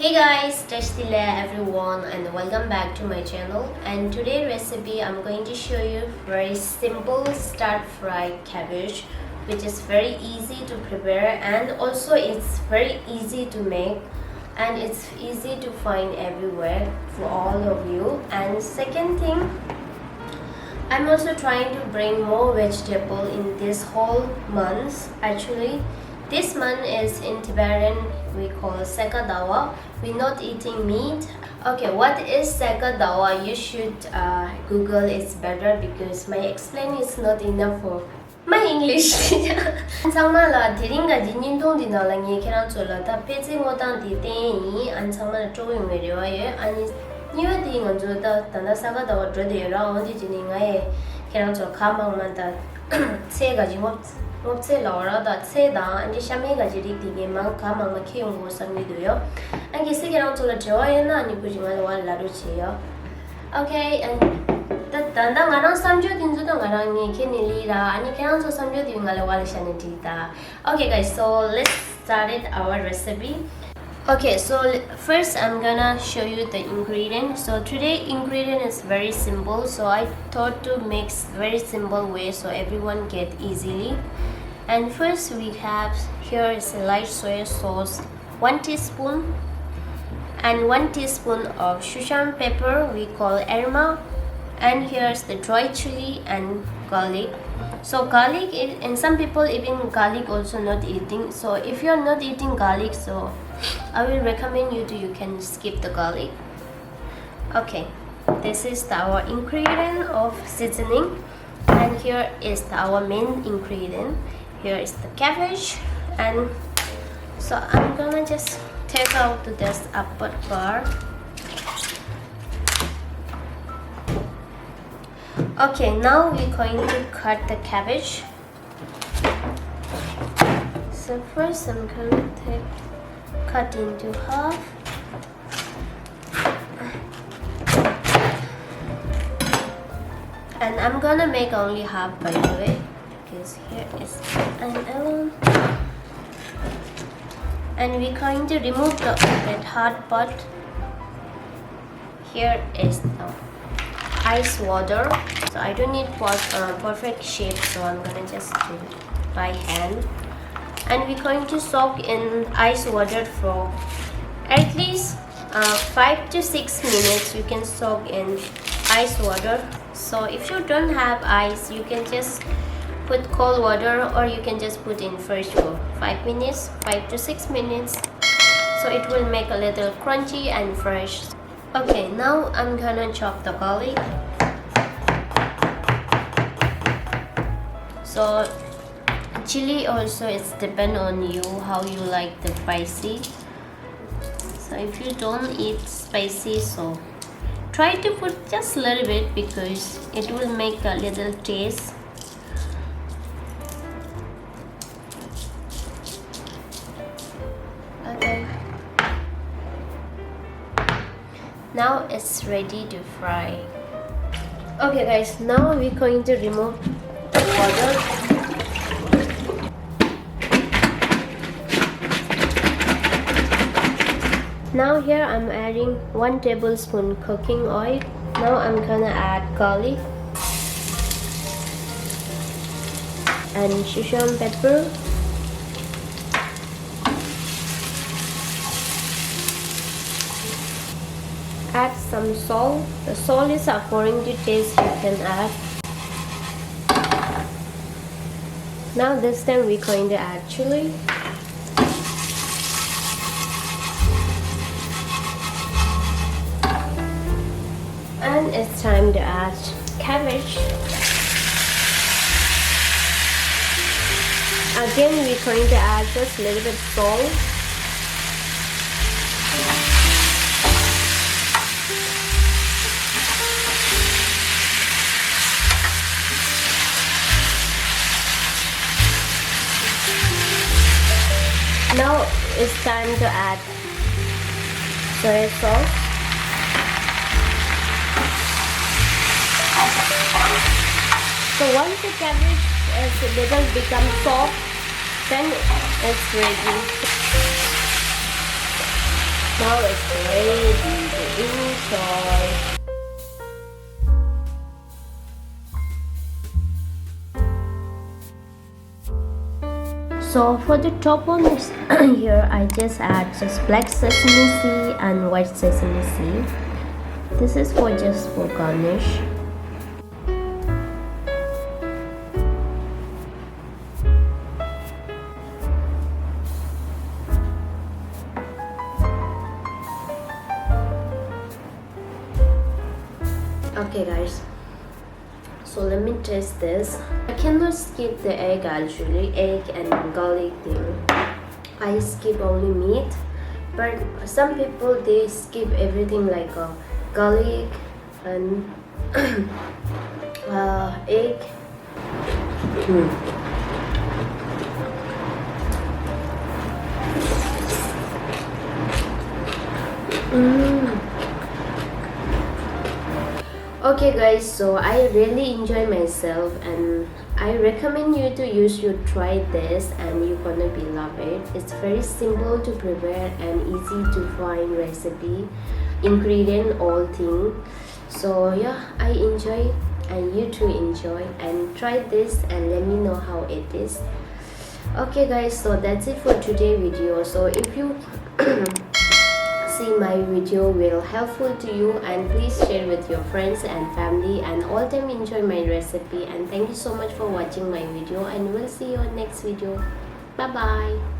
Hey guys, Tashi Delek everyone and welcome back to my channel. And today recipe I'm going to show you very simple stir fry cabbage, which is very easy to prepare and also it's very easy to make and it's easy to find everywhere for all of you. And second thing, I'm also trying to bring more vegetable in this whole month. Actually, this month is in Tibetan we call Sekadawa. We're not eating meat. Okay, what is Sekadawa? You should Google. It's better because my explain is not enough for my English. 안창만라 디링가 진인동디나 랑이 계란줄라다 베징오당 디데이 안창만라 조용해려요. 아니 뉴어딩은 저다 단다 사가다와 저대라 어디 지닝아에 계란줄 가망만다 세 가지 롭체 라라다 세다 안지 샤메가지리 디게만 가망마 키용고 상미도요. 안기 세계란줄라 저와에나 아니 부징아라 와라루치요. Okay, and tanda ngarang samjo dinjudo ngarang ni kenilira ani kenang so samjo din ngala wala shanitita. Okay guys, so let's start our recipe. Okay, so first I'm gonna show you the ingredient. So today ingredient is very simple, so I thought to make very simple way so everyone get easily. And first we have here is a light soy sauce, 1 teaspoon, and 1 teaspoon of Shushan pepper we call erma, and here's the dry chili and garlic. So garlic and some people even garlic also not eating, so if you're not eating garlic, so I will recommend you can skip the garlic. Okay, this is our ingredient of seasoning, and here is our main ingredient. Here is the cabbage, and so I'm gonna just take out this upper part. Okay, now we're going to cut the cabbage. So first I'm gonna cut into half. And I'm gonna make only half, by the way, because here is an alone. And we're going to remove that hard part. Here is the ice water. So I don't need perfect shape, so I'm gonna just do it by hand. And we're going to soak in ice water for at least 5 to 6 minutes. You can soak in ice water. So if you don't have ice, you can just put cold water, or you can just put in fresh for 5 to 6 minutes. So it will make a little crunchy and fresh. Okay, now I'm gonna chop the garlic. So chili also it's depend on you how you like the spicy. So if you don't eat spicy, so try to put just a little bit because it will make a little taste. Okay, now it's ready to fry. Okay guys, now we're going to remove the water. Now here I'm adding 1 tablespoon cooking oil. Now I'm gonna add garlic and Shushan pepper. Add some salt. The salt is according to taste, you can add. Now this time we're going to add chili. And it's time to add cabbage. Again, we're going to add just a little bit salt. Now it's time to add soy sauce. So once the cabbage is a little become soft, then it's ready. Now it's ready to enjoy. So for the top on this here, I just add just black sesame seed and white sesame seed. This is for just for garnish. Okay guys, so let me taste this. I cannot skip the egg actually, egg and garlic thing. I skip only meat, but some people they skip everything like garlic and egg. Okay guys, so I really enjoy myself and I recommend you to try this and you're gonna be love it. It's very simple to prepare and easy to find recipe, ingredient, all thing. So yeah, I enjoy and you too enjoy and try this and let me know how it is. Okay guys, so that's it for today video. So if you see my video will helpful to you and please share with your friends and family and all them enjoy my recipe, and thank you so much for watching my video and we'll see you on next video. Bye bye.